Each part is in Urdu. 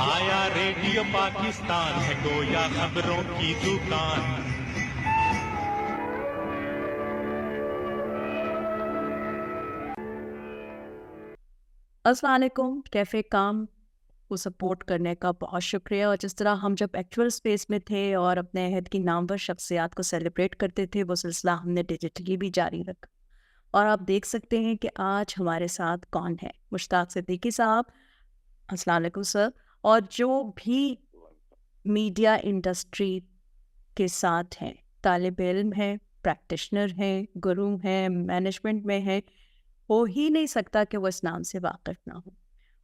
آیا ریڈیو پاکستان ہے گویا خبروں کی دکان. السلام علیکم. کیفے کام کو سپورٹ کرنے کا بہت شکریہ. اور جس طرح ہم جب ایکچوئل اسپیس میں تھے اور اپنے عہد کی نامور شخصیات کو سیلیبریٹ کرتے تھے، وہ سلسلہ ہم نے ڈیجیٹلی بھی جاری رکھا. اور آپ دیکھ سکتے ہیں کہ آج ہمارے ساتھ کون ہے. مشتاق صدیقی صاحب، السلام علیکم سر. اور جو بھی میڈیا انڈسٹری کے ساتھ ہیں، طالب علم ہیں، پریکٹیشنر ہیں، گرو ہیں، مینجمنٹ میں ہیں، ہو ہی نہیں سکتا کہ وہ اس نام سے واقف نہ ہو.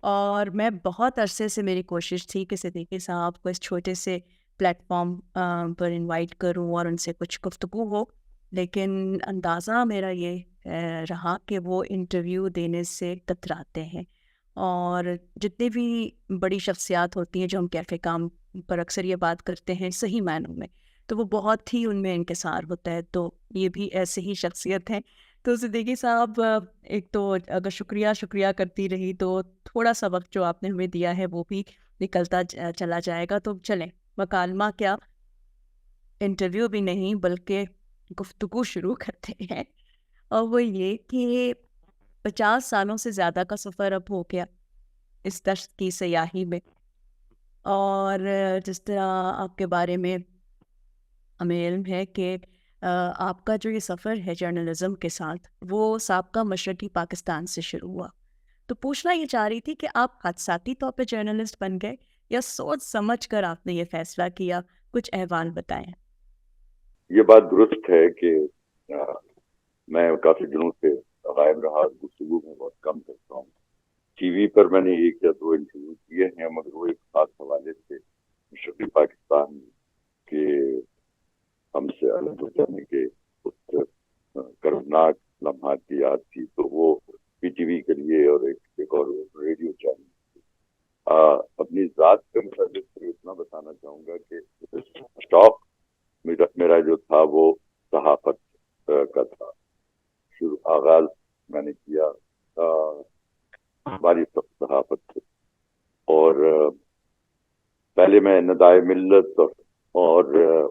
اور میں بہت عرصے سے میری کوشش تھی کہ صدیقی صاحب کو اس چھوٹے سے پلیٹ فارم پر انوائٹ کروں اور ان سے کچھ گفتگو ہو، لیکن اندازہ میرا یہ رہا کہ وہ انٹرویو دینے سے کتراتے ہیں. اور جتنی بھی بڑی شخصیات ہوتی ہیں جو ہم کیفے کام پر اکثر یہ بات کرتے ہیں صحیح معنوں میں، تو وہ بہت ہی ان میں انکسار ہوتا ہے. تو یہ بھی ایسے ہی شخصیت ہیں. تو صدیقی صاحب، ایک تو اگر شکریہ کرتی رہی تو تھوڑا سا وقت جو آپ نے ہمیں دیا ہے وہ بھی نکلتا چلا جائے گا. تو چلیں، مکالمہ کیا، انٹرویو بھی نہیں بلکہ گفتگو شروع کرتے ہیں. اور وہ یہ کہ 50 سالوں سے زیادہ کا سفر اب ہو گیا اس دشت کی سیاحی میں. اور جس طرح آپ کے بارے میں ہمیں علم ہے کہ آپ کا جو یہ سفر ہے جرنلزم کے ساتھ، وہ سابقہ مشرقی پاکستان سے شروع ہوا. تو پوچھنا یہ چاہ رہی تھی کہ آپ حادثاتی طور پہ جرنلسٹ بن گئے یا سوچ سمجھ کر آپ نے یہ فیصلہ کیا؟ کچھ احوال بتائیں. یہ بات درست ہے کہ میں کافی دنوں سے غائب رہا، گفتگو میں بہت کم کرتا ہوں. ٹی وی پر میں نے 1 یا 2 انٹرویو کیے ہیں، مگر وہ ایک خاص حوالے سے مشرقی پاکستان کے ہم سے الگ ہو جانے کے اس کربناک لمحات کی یاد تھی. تو وہ پی ٹی وی کے لیے اور ایک اور ریڈیو چینل. اپنی ذات کے متعلق صرف اتنا بتانا چاہوں گا کہ شوق میرا جو تھا وہ صحافت کا تھا. آغاز میں نے کیا ہماری صحافت سے، اور پہلے میں ندائے ملت اور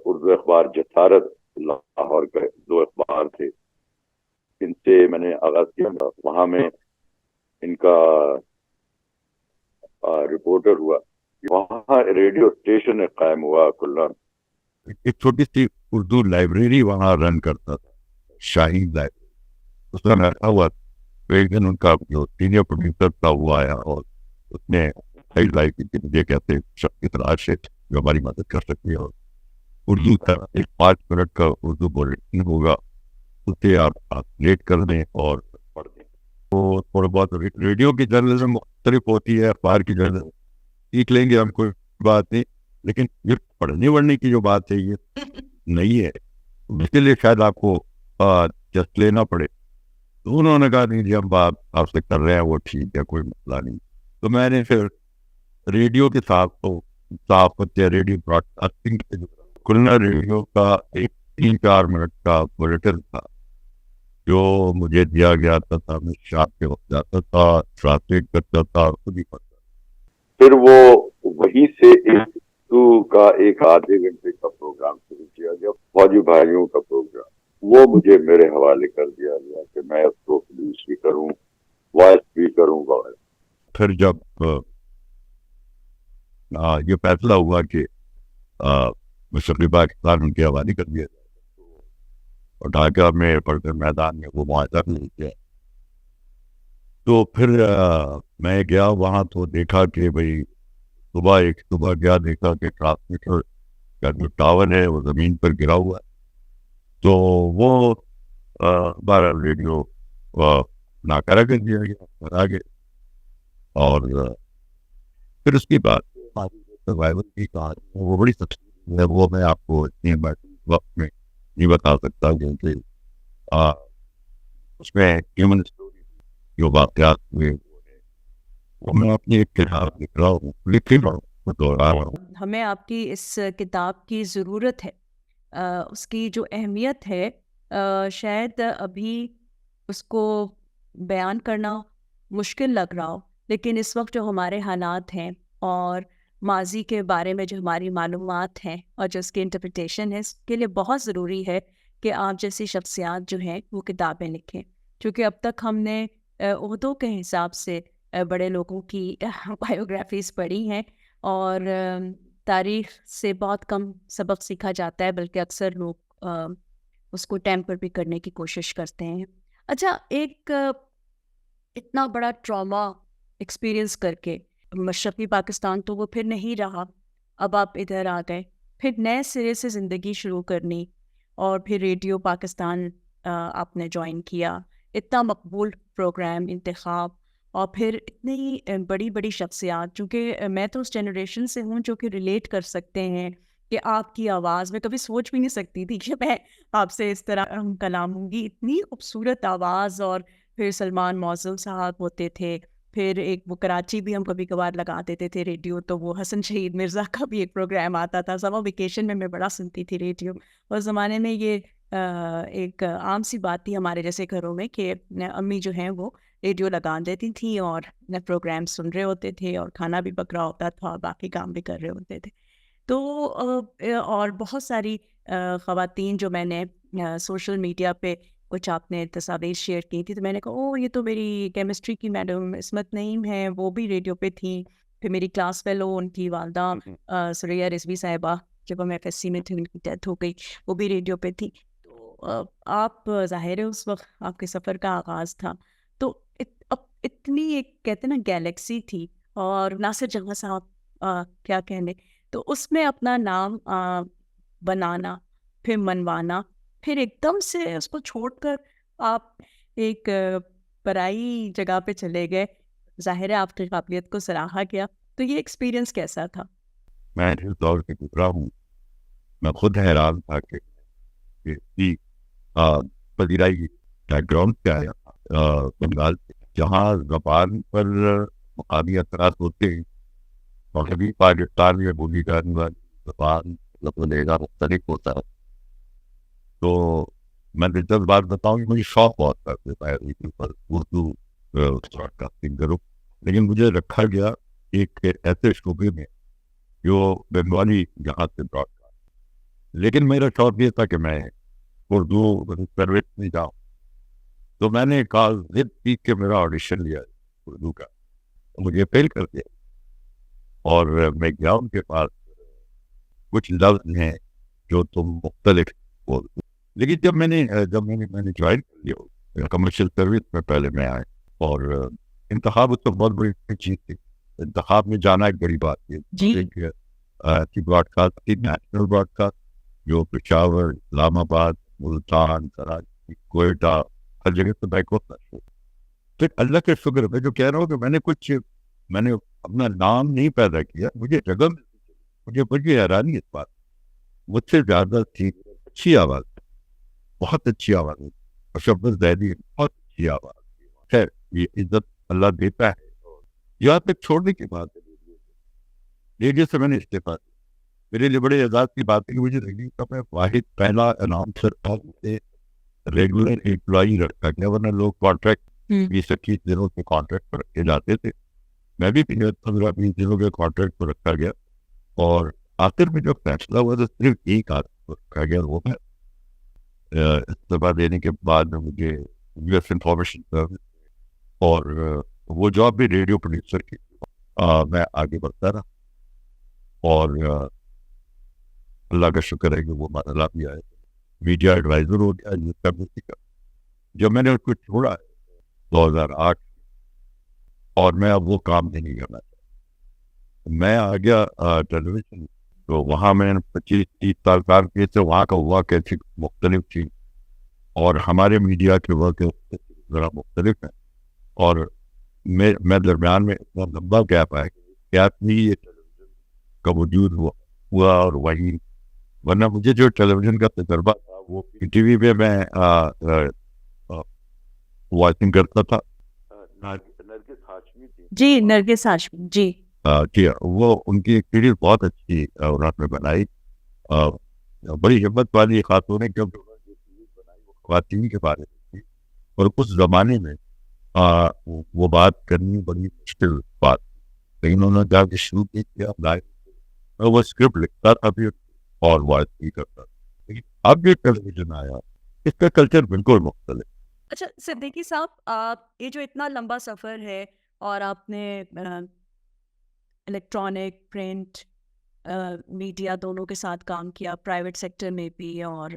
اردو اخبار جسارت لاہور کے 2 اخبار تھے، ان سے میں نے آغاز کیا. وہاں میں ان کا رپورٹر ہوا. وہاں ریڈیو اسٹیشن قائم ہوا کلن. ایک چھوٹی سی اردو لائبریری وہاں رن کرتا تھا، شاہین لائبریری. اس میں بیٹھا ہوا تو ایک دن ان کا جو سینئر پروڈیوسر تھا وہ آیا اور اس نے لائف کی مجھے کہتے شخص کی تلاش ہے جو ہماری مدد کر سکتی ہے، اور اردو کا ایک 5 منٹ کا اردو بلیٹن ہوگا، اسے آپ ریٹ کر دیں اور پڑھ دیں. تو تھوڑا بہت ریڈیو کی جرنلزم مختلف ہوتی ہے، اخبار کی جرنلزم سیکھ لیں گے ہم، کوئی بات نہیں، لیکن یہ پڑھنے وڑھنے کی جو بات ہے یہ نہیں ہے. اس کے لیے شاید آپ کو جسٹ لینا پڑے. تو انہوں نے کہا نہیں جی ہم آپ سے کر رہے ہیں وہ ٹھیک ہے، کوئی مسئلہ نہیں. تو میں نے پھر ریڈیو کے ساتھ تو صحافت یا ریڈیو براڈ کاسٹنگ کے جو کلنا ریڈیو کا ایک 3-4 منٹ کا بلیٹن تھا جو مجھے دیا گیا تھا، میں شام کے وقت جاتا تھا، ٹرانسلیٹ کرتا تھا، خود ہی پڑھتا. پھر وہ وہیں سے کا ایک آدھے گھنٹے کا پروگرام شروع کیا گیا، فوجی بھائیوں کا پروگرام. وہ مجھے میرے حوالے کر دیا گیا کہ میں اس کو پروڈیوس بھی کروں، وائس بھی کروں گا. پھر جب یہ فیصلہ ہوا کہ مشرقی پاکستان ان کے حوالے کر دیا جائے اور ڈھاکہ میں پڑھ میدان میں وہ معاہدہ بھی کیا. تو پھر میں گیا وہاں تو دیکھا کہ بھائی صبح گیا دیکھا کہ ٹرانسمیٹر کا جو ٹاور ہے وہ زمین پر گرا ہوا ہے. تو وہ ہمارا ریڈیو ناکارہ کر دیا گیا آگے. اور پھر اس کی بات سروائیول کی کہانی وہ بڑی تفصیل ہے، وہ میں آپ کو اتنے وقت میں نہیں بتا سکتا کیونکہ اس میں ہیومن اسٹوری جو واقعات ہوئے وہ میں اپنی ایک کتاب لکھ رہا ہوں. ہمیں آپ کی اس کتاب کی ضرورت ہے. اس کی جو اہمیت ہے شاید ابھی اس کو بیان کرنا مشکل لگ رہا ہو، لیکن اس وقت جو ہمارے حالات ہیں اور ماضی کے بارے میں جو ہماری معلومات ہیں اور جو اس کی انٹرپریٹیشن ہے، اس کے لیے بہت ضروری ہے کہ آپ جیسی شخصیات جو ہیں وہ کتابیں لکھیں، کیونکہ اب تک ہم نے عہدوں کے حساب سے بڑے لوگوں کی بایوگرافیز پڑھی ہیں، اور تاریخ سے بہت کم سبق سیکھا جاتا ہے، بلکہ اکثر لوگ اس کو ٹیمپر بھی کرنے کی کوشش کرتے ہیں۔ اچھا، ایک اتنا بڑا ٹراما ایکسپیرئنس کر کے مشرقی پاکستان تو وہ پھر نہیں رہا، اب آپ ادھر آ گئے، پھر نئے سرے سے زندگی شروع کرنی، اور پھر ریڈیو پاکستان آپ نے جوائن کیا، اتنا مقبول پروگرام انتخاب، اور پھر اتنی بڑی بڑی شخصیات، چونکہ میں تو اس جنریشن سے ہوں جو کہ ریلیٹ کر سکتے ہیں کہ آپ کی آواز، میں کبھی سوچ بھی نہیں سکتی تھی کہ میں آپ سے اس طرح کلام ہوں گی، اتنی خوبصورت آواز، اور پھر سلمان معظم صاحب ہوتے تھے، پھر ایک وہ کراچی بھی ہم کبھی کبھار لگا دیتے تھے ریڈیو، تو وہ حسن شہید مرزا کا بھی ایک پروگرام آتا تھا، سمر ویکیشن میں بڑا سنتی تھی ریڈیو۔ اس زمانے میں یہ ایک عام سی بات تھی ہمارے جیسے گھروں میں کہ امی جو ہیں وہ ریڈیو لگا دیتی تھیں اور پروگرام سن رہے ہوتے تھے، اور کھانا بھی پک رہا ہوتا تھا اور باقی کام بھی کر رہے ہوتے تھے۔ تو اور بہت ساری خواتین جو میں نے سوشل میڈیا پہ کچھ آپ نے تصاویر شیئر کی تھی، تو میں نے کہا او یہ تو میری کیمسٹری کی میڈم عصمت نعیم ہیں، وہ بھی ریڈیو پہ تھیں۔ پھر میری کلاس فیلو، ان کی والدہ سریہ رضوی صاحبہ، جب ہم ایف ایس سی میں تھے ان کی ڈیتھ ہو گئی، وہ بھی ریڈیو پہ تھی۔ تو آپ ظاہر ہے اس وقت آپ کے سفر کا آغاز تھا، تو اب اتنی ایک کہتے ہیں نا گیلیکسی تھی، اور ناصر جہاں صاحب کیا کہنے، تو اس میں اپنا نام بنانا، پھر منوانا، پھر ایک دم سے اس کو چھوڑ کر آپ ایک پرائی جگہ پہ چلے گئے، ظاہر ہے آپ کی قابلیت کو سراہا گیا، تو یہ ایکسپیرئنس کیسا تھا؟ میں اس دور سے گزرا ہوں، میں خود حیران تھا کہ اتنی پذیرائی بیک گراؤنڈ سے آیا تھا، بنگال سے، جہاں زبان پر مقامی اثرات ہوتے ہیں، اور کبھی پاکستان میں بولی جانے والی زبان لہجہ مختلف ہوتا ہے۔ تو میں دلچسپ بات بتاؤں کہ مجھے شوق بہت تھا کہ اردو براڈ کاسٹنگ کروں، لیکن مجھے رکھا گیا ایک ایسے شعبے میں جو بنگالی جہاں سے براڈ کاسٹ، لیکن میرا شوق یہ تھا کہ میں اردو سروس میں جاؤں، تو میں نے کہا ضد کی کہ میرا آڈیشن لیا اردو کا، مجھے فیل کر دیا، اور میں گیا ان کے پاس، کچھ لفظ ہیں جو تم مختلف بولتے، لیکن جب میں نے جوائن کر لیا کمرشل سروس میں، پہلے میں آئے، اور انتخاب اس تو بہت بڑی چیز تھی، انتخاب میں جانا ایک بڑی بات ہے، براڈ کاسٹ کی نیشنل براڈ کاسٹ جو پشاور، اسلام آباد، ملتان، کراچی، کوئٹہ، ہر جگہ سے بیک ہوتا ہے۔ پھر اللہ کے شکر میں جو کہہ رہا ہوں کہ میں نے اپنا نام نہیں پیدا کیا، مجھے جگہ مجھے بڑی حیرانی اس بات، مجھ سے زیادہ تھی اچھی آواز، بہت اچھی آواز، اور شبد زیدی بہت اچھی آواز، خیر یہ عزت اللہ دیتا ہے۔ یہاں تک چھوڑنے کی بات ہے، ریڈیو سے میں نے استعفیٰ دیا، میرے لیے بڑے اعزاز کی بات ہے کہ مجھے ریڈیو کا میں واحد پہلا اناؤنسر اور ریگولر امپلائی رکھا گیا، ورنہ لوگ کانٹریکٹ 20-21 دنوں کے کانٹریکٹ پر رکھے جاتے تھے، میں بھی 15-20 دنوں کے کانٹریکٹ پر رکھا گیا، اور آخر میں جو فیصلہ ہوا تو صرف ایک آدمی کو رکھا گیا، وہ میں استعفیٰ دینے کے بعد مجھے یو ایس انفارمیشن سروس، اور وہ جاب بھی ریڈیو پروڈیوسر کی، میں آگے بڑھتا رہا، اور اللہ کا شکر ہے کہ وہ مرحلہ بھی آئے، میڈیا ایڈوائزر ہو گیا نیوز کمیونٹی کا۔ جب میں نے اس کو چھوڑا 2008، اور میں اب وہ کام نہیں کرنا چاہتا، میں آ گیا ٹیلیویژن، تو وہاں میں 25-30 سال کام کیے تھے، وہاں کا ہوا کیسی مختلف تھی، اور ہمارے میڈیا کے ورک ذرا مختلف ہیں، اور میں درمیان میں اتنا لمبا گیپ آیا، گیپ نہیں یہ ٹیلیویژن کا وجود ہوا، اور وہی، ورنہ مجھے جو ٹیلیویژن کا تجربہ تھا وہ ٹی وی پہ میں وائسنگ کرتا تھا، نرگس ہاشمی تھی، جی نرگس ہاشمی، جی کہ وہ ان کی ایک سیریز بہت اچھی انہوں نے بنائی، بڑی ہمت والی خاتون ہے، کیونکہ انہوں نے جو سیریز بنائی وہ خواتین کے بارے میں تھی، اور اس زمانے میں وہ بات کرنی بڑی مشکل بات، لیکن انہوں نے جا کے شروع کیا، لائف وہ اسکرپٹ لکھتا تھا بھی اور وائس بھی کرتا تھا. لیکن اب جو ٹیلی ویژن آیا اس کا کلچر بالکل مختلف. اچھا صدیقی صاحب، یہ جو اتنا لمبا سفر ہے اور آپ نے الیکٹرانک پرنٹ میڈیا دونوں کے ساتھ کام کیا، پرائیویٹ سیکٹر میں بھی اور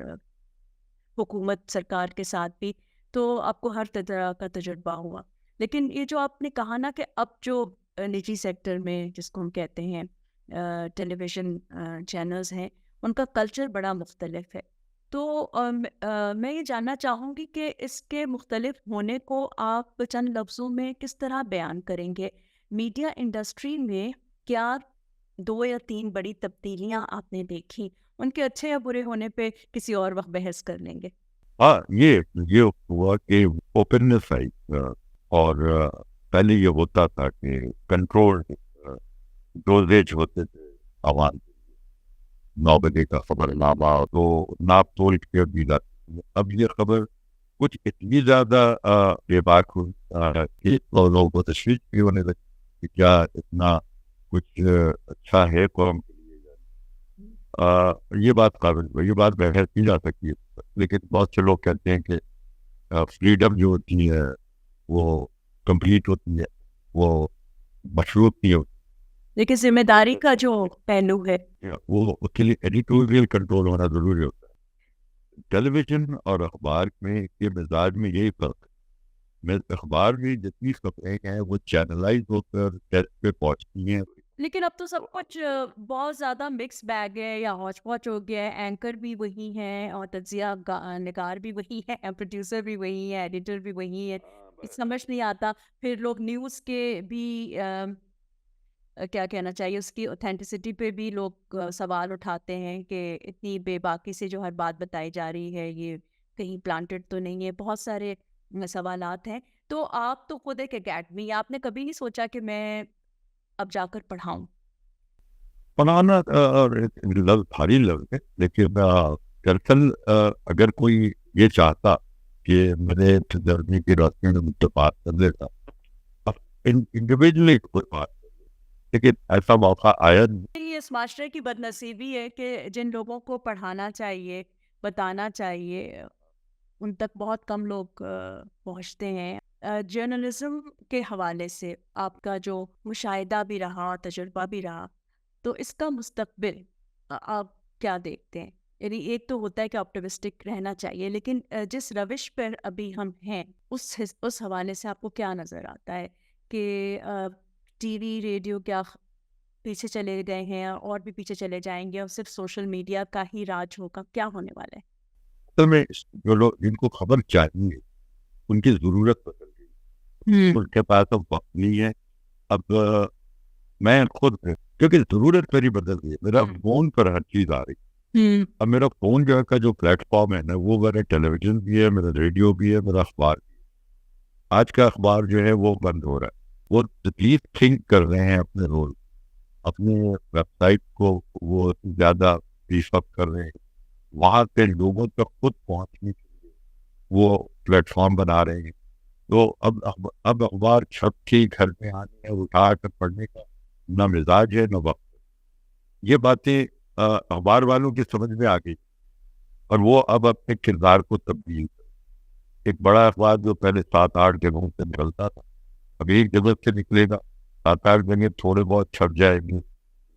حکومت سرکار کے ساتھ بھی، تو آپ کو ہر طرح کا تجربہ ہوا. لیکن یہ جو آپ نے کہا نا کہ اب جو نجی سیکٹر میں جس کو ہم کہتے ہیں ٹیلی ویژن چینلز ہیں، ان کا کلچر بڑا مختلف ہے. تو میں یہ جاننا چاہوں گی کہ اس کے مختلف ہونے کو آپ چند لفظوں میں کس طرح بیان کریں گے. میڈیا انڈسٹری میں کیا 2 یا 3 بڑی تبدیلیاں آپ نے دیکھی؟ ان کے اچھے یا برے ہونے پہ کسی اور وقت بحث کر لیں گے. ہاں یہ ہوا کہ اوپننس آئی اور پہلے یہ ہوتا تھا کہ کنٹرول ڈوزیج ہوتے تھے عوام 9 بجے کا خبر نامہ تو ناپ تول کے دی جاتی. اب یہ خبر کچھ اتنی زیادہ بے باک ہوئی اور لوگوں کو تشویش بھی ہونے لگی کہ کیا اتنا کچھ اچھا ہے قوم کے لیے. یہ بات بحث کی جا سکتی ہے، لیکن بہت سے لوگ کہتے ہیں کہ فریڈم جو ہوتی ہے وہ کمپلیٹ ہوتی ہے، وہ مشروط نہیں ہوتی. لیکن ذمہ داری کا جو پہلو ہے وہ اس کے لیے ایڈیٹوریل کنٹرول ہونا ضروری ہوتا ہے. ٹیلی ویژن اور اخبار میں کے مزاج میں یہی فرق ہے. میں اخبار میں جتنی خبریں ہیں وہ چینلائز ہو کر ٹیسٹ پہ پہنچتی ہیں. لیکن اب تو سب کچھ بہت زیادہ مکس بیگ ہے یا ہوچ پوچ ہو گیا ہے. اینکر بھی وہی ہیں اور تجزیہ نگار بھی وہی ہے، پروڈیوسر بھی وہی ہے، ایڈیٹر بھی وہی ہے. سمجھ نہیں آتا. پھر لوگ نیوز کے بھی کیا کہنا چاہیے، اس کی اوتھینٹسٹی پہ بھی لوگ سوال اٹھاتے ہیں کہ اتنی بے باکی سے جو ہر بات بتائی جا رہی ہے یہ کہیں پلانٹڈ تو نہیں ہے. بہت سارے سوالات ہیں. تو آپ تو خود ایک اکیڈمی، آپ نے کبھی نہیں سوچا کہ میں اب جا کر پڑھاؤں؟ پڑھانا لفظ بھاری لفظ ہے، لیکن دراصل اگر کوئی یہ چاہتا کہ میرے تجربے کی روشنی میں مجھ سے بات کر لیتا انڈیویجلی کوئی بات کر لے، لیکن ایسا موقع آیا نہیں. یہ اس معاشرے کی بد نصیبی ہے کہ جن لوگوں کو پڑھانا چاہیے، بتانا چاہیے، ان تک بہت کم لوگ پہنچتے ہیں. جرنلزم کے حوالے سے آپ کا جو مشاہدہ بھی رہا، تجربہ بھی رہا، تو اس کا مستقبل آپ کیا دیکھتے ہیں؟ یعنی ایک تو ہوتا ہے کہ آپٹمسٹک رہنا چاہیے، لیکن جس روش پر ابھی ہم ہیں اس حوالے سے آپ کو کیا نظر آتا ہے کہ ٹی وی ریڈیو کیا پیچھے چلے گئے ہیں اور بھی پیچھے چلے جائیں گے اور صرف سوشل میڈیا کا ہی راج ہوگا؟ کیا ہونے والا ہے؟ اصل میں جو لوگ جن کو خبر چاہیے ان کی ضرورت بدل گئی. ان کے پاس اب وقت نہیں ہے. اب میں خود کیونکہ ضرورت میری بدل گئی ہے. میرا فون پر ہر چیز آ رہی. اب میرا فون جو کا جو پلیٹ فارم ہے نا، وہ میرا ٹیلی ویژن بھی ہے، میرا ریڈیو بھی ہے، میرا اخبار بھی ہے. آج کا اخبار جو ہے وہ بند ہو رہا ہے. وہ ریلیز تھنک کر رہے ہیں اپنے رول، اپنے ویب سائٹ کو وہ زیادہ بیف اپ کر رہے ہیں. وہاں سے لوگوں تک خود پہنچنے کے لیے وہ پلیٹ فارم بنا رہے ہیں. تو اب اخبار چھپ کے گھر میں آنے اٹھا کر پڑھنے کا نہ مزاج ہے نہ وقت. یہ باتیں اخبار والوں کی سمجھ میں آ گئی اور وہ اب اپنے کردار کو تبدیل کر. ایک بڑا اخبار جو پہلے 7-8 جگہوں سے نکلتا تھا اب ایک جگہ سے نکلے گا. 7-8 جگہ تھوڑے بہت چھپ جائیں گے،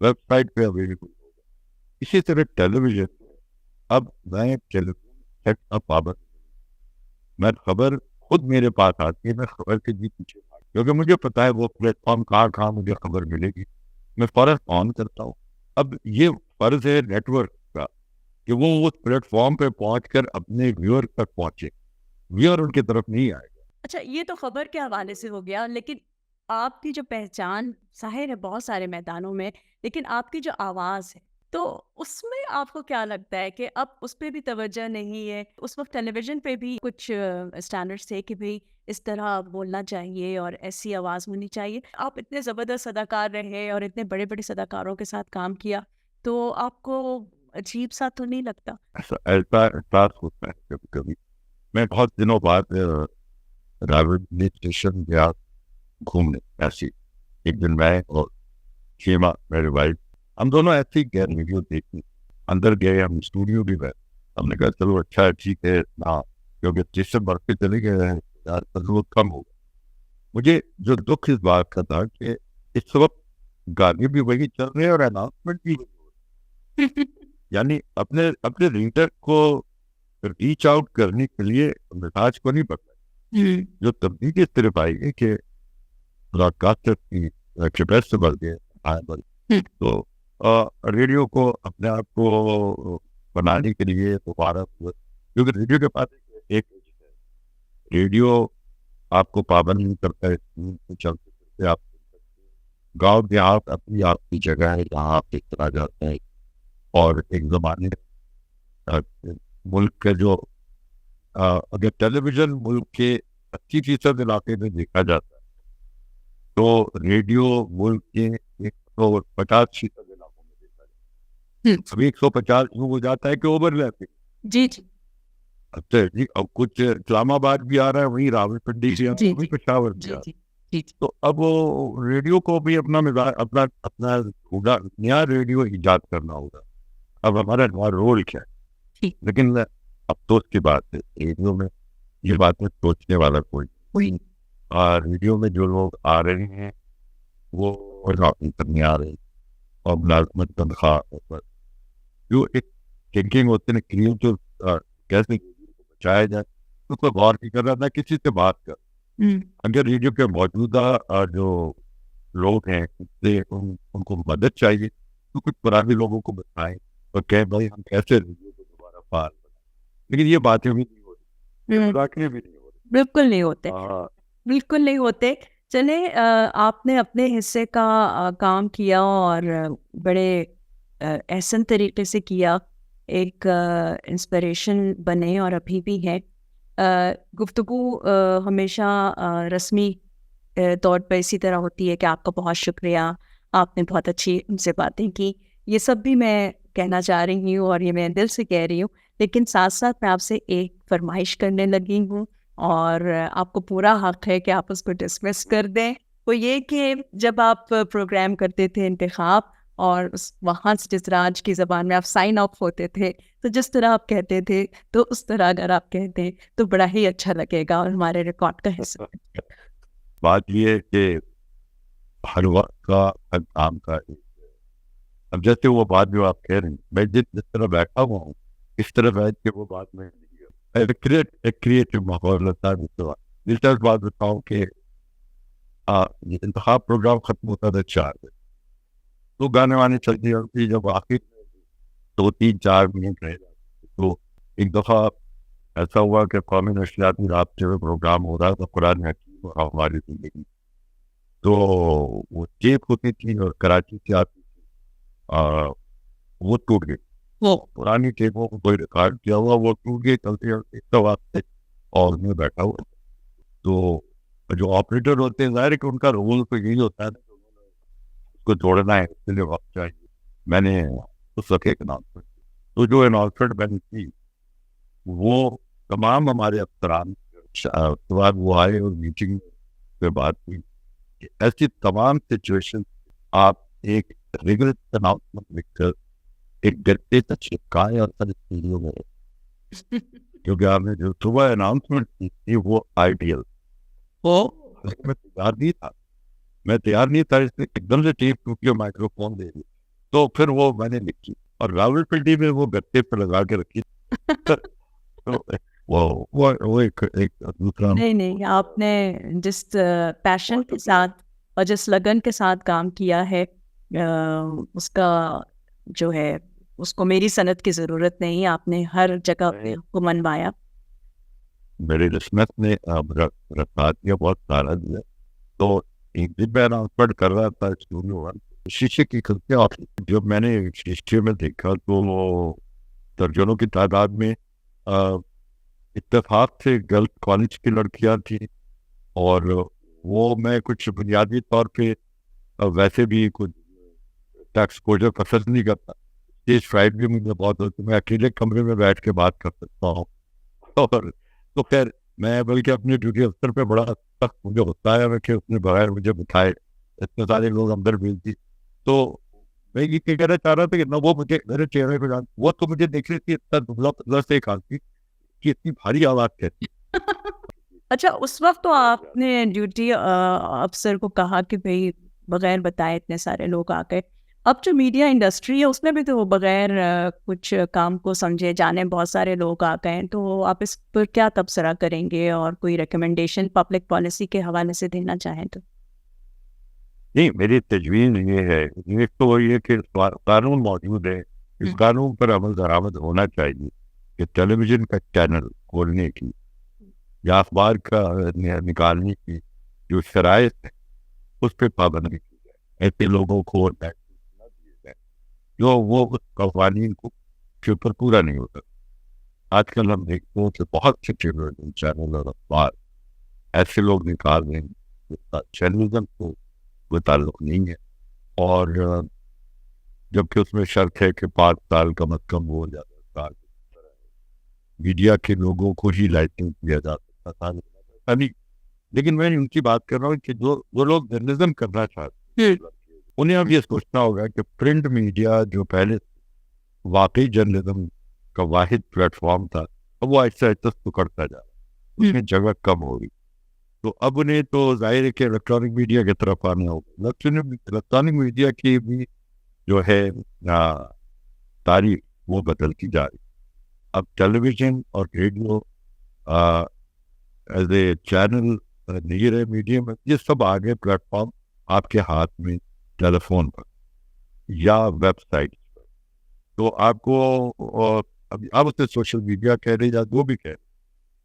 ویب سائٹ پہ اویلیبل ہوگا. اسی طرح ٹیلی ویژن اب میں سیٹ اپ پابند، میں خبر خود میرے پاس آتی ہے، میں خبر کے بھی پیچھے کیونکہ مجھے پتا ہے وہ پلیٹ فارم کہاں مجھے خبر ملے گی. میں فوراً آن کرتا ہوں. اب یہ فرض ہے نیٹ ورک کا کہ وہ اس پلیٹ فارم پہ پہنچ کر اپنے ویور تک پہنچے. ویور ان کی طرف نہیں آئے گا. اچھا، یہ تو خبر کے حوالے سے ہو گیا، لیکن آپ کی جو پہچان ظاہر ہے بہت سارے میدانوں میں، لیکن آپ کی جو آواز ہے تو اس میں آپ کو کیا لگتا ہے کہ اب اس پہ بھی توجہ نہیں ہے؟ اس وقت ٹیلی ویژن پہ بھی کچھ اسٹینڈرڈس تھے کہ بھئی اس طرح بولنا چاہیے اور ایسی آواز ہونی چاہیے. آپ اتنے زبردست اداکار رہے اور اتنے بڑے بڑے اداکاروں کے ساتھ کام کیا، تو آپ کو عجیب سا تو نہیں لگتا؟ ایسا احساس ہوتا ہے کبھی کبھی. میں بہت دنوں بعد راولپنڈی اسٹیشن گیا گھومنے. ایسی ایک دن میں اور شیما میری وائف ہم دونوں ایسے ہی گئے ریڈیو دیکھنے, اندر گئے, ہم اسٹوڈیو بھی گئے, ہم نے کہا چلو اچھا ہے ٹھیک ہے نا, کیونکہ اسٹیشن بڑھ کے چلے گئے ہیں یار ضرورت کم ہوگا. مجھے جو دکھ اس بات کا تھا کہ اس وقت گانے بھی وہی چل رہے ہیں اور اناؤنسمنٹ بھی وہی ہو رہی ہے. یعنی اپنے ریڈر کو ریچ آؤٹ کرنے کے لیے مزاج کو نہیں پکڑا. جو تبدیلی صرف آئی ہے کہ براڈ کاسٹر کی کیپیسٹی بڑھ گئی, تو ریڈیو کو اپنے آپ کو بنانے کے لیے دوبارہ, کیونکہ ریڈیو کے پاس ایک ریڈیو آپ کو پابند نہیں کرتا ہے, چلتے چلتے آپ گاؤں دیہات اپنی آپ کی جگہ ہے جہاں آپ اتنا جاتے ہیں. اور ایک زمانے ملک کے جو اگر ٹیلی ویژن ملک کے 80% علاقے میں دیکھا جاتا ہے تو ریڈیو ملک کے 150% علاقوں میں دیکھا جاتا ہے. ابھی 150 یوں ہو جاتا ہے کہ اوور لیپنگ. جی جی. اچھا جی, اب کچھ اسلام آباد بھی آ رہا ہے, وہیں راولپنڈی سے وہیں پشاور بھی آ رہا ہے. تو اب وہ ریڈیو کو بھی اپنا اپنا نیا ریڈیو ایجاد کرنا ہوگا. اب ہمارا نیا رول کیا ہے؟ لیکن افسوس کی بات ہے ریڈیو میں یہ بات میں سوچنے والا کوئی, ریڈیو میں جو لوگ آ رہے ہیں وہ نوکری کرنے آ رہے ہیں اور ملازمت تنخواہ پر جو ایک تھنکنگ ہوتے ہیں کریٹو کیسے بچایا جائے اس کو غور نہیں کر رہا تھا. کسی سے بات کر, اگر ریڈیو کے موجودہ جو لوگ ہیں ان کو مدد چاہیے تو کچھ پرانے لوگوں کو بتائیں اور کہیں بھائی ہم کیسے ریڈیو کو دوبارہ فعال بنائیں. لیکن یہ باتیں بھی نہیں ہو رہی, مذاکرے بھی نہیں ہو رہے, بالکل نہیں ہوتے, بالکل نہیں ہوتے. چلے آپ نے اپنے حصے کا کام کیا اور بڑے احسن طریقے سے کیا, ایک انسپریشن بنے اور ابھی بھی ہے. گفتگو ہمیشہ رسمی طور پہ اسی طرح ہوتی ہے کہ آپ کا بہت شکریہ, آپ نے بہت اچھی ان سے باتیں کی. یہ سب بھی میں کہنا چاہ رہی ہوں اور یہ میں دل سے کہہ رہی ہوں, لیکن ساتھ ساتھ میں آپ سے ایک فرمائش کرنے لگی ہوں اور آپ کو پورا حق ہے کہ آپ اس کو ڈسمس کر دیں. وہ یہ کہ جب آپ پروگرام کرتے تھے انتخاب اور وہاں سے جس طرح آج کی زبان میں آپ سائن آف ہوتے تھے تو جس طرح آپ کہتے تھے تو اس طرح اگر آپ کہتے ہیں تو بڑا ہی اچھا لگے گا اور ہمارے ریکارڈ کا حصہ. بات یہ ہے کہ ہر وقت کا ہر کام کا اب جیسے وہ بات جو آپ کہہ رہے ہیں میں جس طرح بیٹھا ہوا ہوں اس طرح بیٹھ کے وہ بات میں کریٹو ماحول رہتا ہے. دلچسپ بات بتاؤں کہ انتخاب پروگرام ختم ہوتا تھا 4 بجے, تو گانے وانے چلتی ہوتی, جب آخر 2-3-4 منٹ رہ جاتے تو ایک دفعہ ایسا ہوا کہ قومی نشریاتی رابطے میں پروگرام ہو رہا تھا قرآن حکیم اور ہماری زندگی, تو وہ ٹیپ ہوتی تھی اور کراچی سے آتی تھی, وہ ٹوٹ گئی. وہ پرانی ٹیپوں کو کوئی ریکارڈ کیا ہوا وہ ٹوٹ گئی چلتے اور میں بیٹھا ہوا. تو جو آپریٹر ہوتے ہیں ظاہر ہے کہ ان کا رول تو یہی ہوتا ہے اس کو جوڑنا ہے, اس کے لیے وقت چاہیے. میں نے اس وقت ایک اناؤنسمنٹ, تو جو اناؤنسمنٹ میں نے کی وہ تمام ہمارے افسران بعد وہ آئے اور میٹنگ پہ بات ہوئی کہ ایسی تمام سچویشن آپ ایک ریگولر اناؤنسمنٹ لکھ کر ایک گھنٹے تک چپکائے اور سر اسٹوڈیو میں, کیونکہ آپ نے جو صبح اناؤنسمنٹ کی تھی وہ آئیڈیل میں تیار نہیں تھا اس نے ایک دم سے ٹیپ ٹوٹی مائکرو فون دے دی, تو پھر وہ میں نے لکھی اور راولپنڈی میں وہ گتے پہ لگا کے رکھی. وہ ایک دوسرا نہیں, آپ نے جس پیشن کے ساتھ اور جس لگن کے ساتھ کام کیا ہے اس کا جو ہے اس کو میری صنعت کی ضرورت نہیں, آپ نے ہر جگہ کو منوایا. میری رسمت نے رکھا دیا بہت سارا دیا. تو ایک دن میں اناؤنسمنٹ کر رہا تھا اسٹوڈیو, شیشے کی کھڑکیاں, جب میں نے شیشے میں دیکھا تو وہ درجنوں کی تعداد میں اتفاق سے گرلس کالج کی لڑکیاں تھیں, اور وہ میں کچھ بنیادی طور پہ ویسے بھی کچھ ایکسپوجر پسند نہیں کرتا, اسٹیج فرائٹ بھی مجھے بہت ہوتی, میں اکیلے کمرے میں بیٹھ کے بات کر سکتا ہوں. اور تو خیر میں بلکہ اپنے ڈیوٹی افسر پہ بڑا سخت مجھے ہوتا ہے کہ اس نے بغیر مجھے بتائے اتنے سارے لوگ اندر بھیج دی. تو میں یہ کہنا چاہ رہا تھا کہ نہ وہ مجھے میرے چہرے کو جان، وہ تو مجھے دیکھ رہی تھی اتنا دبلا پتلا سے ایک آدمی کہ اتنی بھاری آواز کہتی. اچھا اس وقت تو آپ نے ڈیوٹی افسر کو کہا کہ بھئی بغیر بتائے اتنے سارے لوگ آ گئے. اب جو میڈیا انڈسٹری ہے اس میں بھی تو بغیر کچھ کام کو سمجھے جانے بہت سارے لوگ آ گئے ہیں، تو آپ اس پر کیا تبصرہ کریں گے اور کوئی ریکمنڈیشن پبلک پالیسی کے حوالے سے دینا چاہیں تو؟ نہیں، میری تجویز یہ ہے، ایک تو یہ کہ قانون موجود ہے، اس قانون پر عمل درآمد ہونا چاہیے کہ ٹیلی ویژن کا چینل کھولنے کی یا اخبار کا نکالنے کی جو شرائط ہے اس پہ پابندی کی جائے. ایسے لوگوں کو نہ دیے جائے جو وہ اس قوانین کو کے اوپر پورا نہیں ہوتا. آج کل ہم دیکھتے ہیں کہ بہت سے ٹیلی ویژن چینل اور اخبار ایسے لوگ نکال رہے ہیں جس کا جرنلزم کو کوئی تعلق نہیں ہے، اور جبکہ اس میں شرط ہے کہ 5 سال کم از کم وہ زیادہ سال میڈیا کے لوگوں کو ہی لائسنس دیا جا سکتا تھا. نہیں، لیکن میں ان کی بات کر رہا ہوں کہ جو لوگ جرنلزم کرنا چاہتے ہیں انہیں اب یہ سوچنا ہوگا کہ پرنٹ میڈیا جو پہلے واقعی جرنلزم کا واحد پلیٹ فارم تھا اب وہ آہستہ آہستہ سکڑتا جا رہا ہے، اس میں جگہ کم ہوگی. تو اب انہیں تو ظاہر ہے کہ الیکٹرانک میڈیا کی طرف آنا ہوگا. الیکٹرانک میڈیا کی بھی جو ہے تاریخ وہ بدلتی جا رہی. اب ٹیلی ویژن اور ریڈیو ایز اے چینل نہیں رہے میڈیا میں، یہ سب آگے پلیٹ فارم آپ کے ہاتھ میں ٹیلی فون پر یا ویب سائٹ پر. تو آپ کو اب اسے سوشل میڈیا کہہ رہے یا جو بھی کہہ رہے،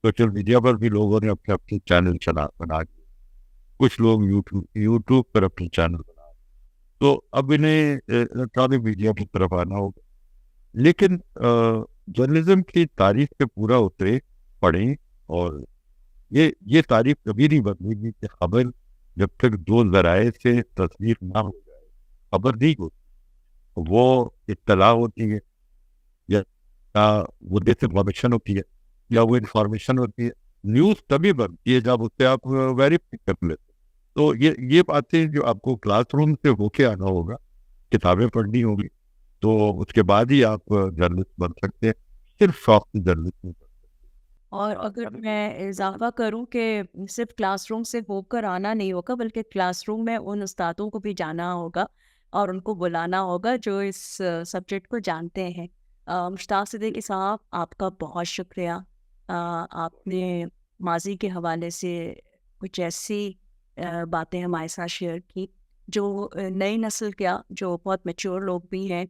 سوشل میڈیا پر بھی لوگوں نے اپنے چینل بنا دیے. کچھ لوگ یوٹیوب پر اپنے چینل بنا. تو اب انہیں الیکٹرانک میڈیا کی طرف آنا ہوگا. لیکن جرنلزم کی تاریخ پہ پورا اترے پڑھیں، اور یہ تاریخ کبھی نہیں بدلے گی کہ خبر جب تک 2 ذرائع سے تصویر نہ ہو جائے خبر نہیں ہوتی. وہ اطلاع ہوتی ہے یا وہ ڈسانفارمیشن ہوتی ہے یا وہ انفارمیشن ہوتی ہے. نیوز تبھی بنتی ہے جب اس سے آپ ویریفائی کر لیتے. تو یہ باتیں جو آپ کو کلاس روم سے ہو کے آنا ہوگا، کتابیں پڑھنی ہوگی، تو اس کے بعد ہی آپ جرنلسٹ بن سکتے ہیں. صرف شوق سے جرنلسٹ نہیں بن سکتے. اور اگر میں اضافہ کروں کہ صرف کلاس روم سے ہو کر آنا نہیں ہوگا، بلکہ کلاس روم میں ان استادوں کو بھی جانا ہوگا اور ان کو بلانا ہوگا جو اس سبجیکٹ کو جانتے ہیں. مشتاق صدیقی صاحب، آپ کا بہت شکریہ. آپ نے ماضی کے حوالے سے کچھ ایسی باتیں ہمارے ساتھ شیئر کی جو نئی نسل کیا جو بہت میچور لوگ بھی ہیں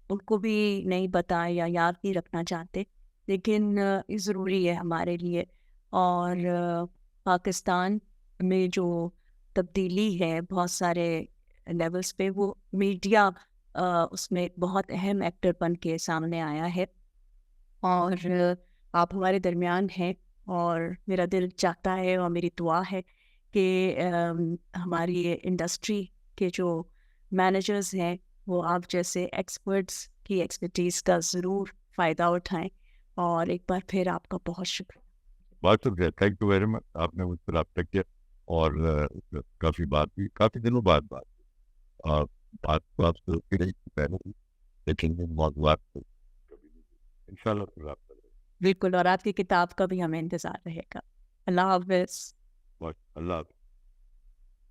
ان کو بھی نہیں بتائے یا یاد نہیں رکھنا چاہتے، لیکن یہ ضروری ہے ہمارے لیے. اور پاکستان میں جو تبدیلی ہے بہت سارے لیولز پہ، وہ میڈیا اس میں بہت اہم ایکٹر بن کے سامنے آیا ہے. اور آپ ہمارے درمیان ہیں، اور میرا دل چاہتا ہے اور میری دعا ہے کہ ہماری انڈسٹری کے جو مینیجرز ہیں وہ آپ جیسے ایکسپرٹس کی ایکسپرٹیز کا ضرور فائدہ اٹھائیں. اور ایک بار پھر آپ کا بہت شکریہ. بہت شکریہ، تھینک یو ویری مچ. آپ نے مجھ سے رابطہ کیا اور کافی دنوں بعد بات تو آپ سے ہوتی رہی تھی پہلے بھی، لیکن ان موضوعات پہ کبھی نہیں. انشاءاللہ پھر رابطہ رہے. بالکل، اور آپ کی کتاب کا بھی ہمیں انتظار رہے گا. اللہ حافظ. اللہ حافظ.